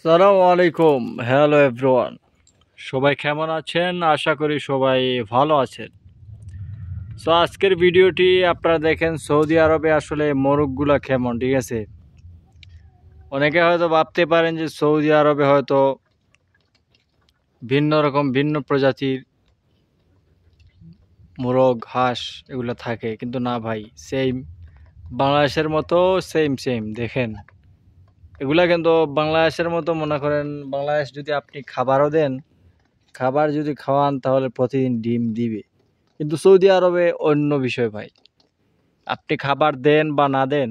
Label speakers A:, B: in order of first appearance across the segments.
A: আসসালামু আলাইকুম। Hello everyone, সবাই কেমন আছেন? আশা করি সবাই ভালো আছেন। সো আজকের ভিডিওটি আপনারা দেখেন সৌদি আরবে আসলে মোরগগুলা কেমন, ঠিক আছে? অনেকে হয়তো ভাবতে পারেন যে সৌদি আরবে হয়তো ভিন্ন প্রজাতির মোরগ, হাঁস এগুলো থাকে, কিন্তু না ভাই, সেম বাংলাদেশের মতো সেম দেখেন। এগুলা কিন্তু বাংলাদেশের মতো, মনে করেন বাংলাদেশ যদি আপনি খাবারও দেন, খাবার যদি খাওয়ান তাহলে প্রতিদিন ডিম দিবে। কিন্তু সৌদি আরবে অন্য বিষয় ভাই, আপনি খাবার দেন বা না দেন,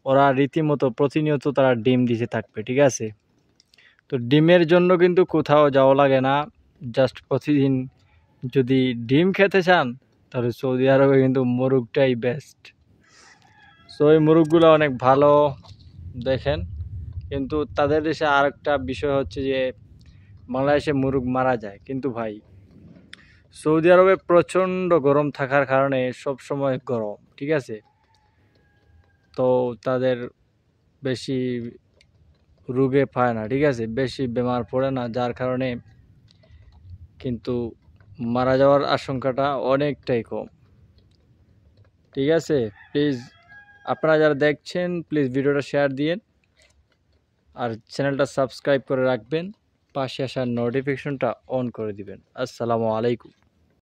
A: ওরা রীতিমতো প্রতিনিয়ত তারা ডিম দিতে থাকবে, ঠিক আছে? তো ডিমের জন্য কিন্তু কোথাও যাওয়া লাগে না, জাস্ট প্রতিদিন যদি ডিম খেতে চান তাহলে সৌদি আরবে কিন্তু মোরগটাই বেস্ট। সো এই মোরগগুলো অনেক ভালো দেখেন। কিন্তু তাদের দেশে আরেকটা বিষয় হচ্ছে যে বাংলাদেশে মোরগ মারা যায়, কিন্তু ভাই সৌদি আরবে প্রচণ্ড গরম থাকার কারণে সব সময় গরম, ঠিক আছে? তো তাদের বেশি রোগে পায় না, ঠিক আছে, বেশি বেমার পড়ে না, যার কারণে কিন্তু মারা যাওয়ার আশঙ্কাটা অনেকটাই কম, ঠিক আছে? প্লিজ আপনারা যারা দেখছেন প্লিজ ভিডিওটা শেয়ার দিন আর চ্যানেলটা সাবস্ক্রাইব করে রাখবেন, পাশে আসা নোটিফিকেশনটা অন করে দিবেন। আসসালামু আলাইকুম।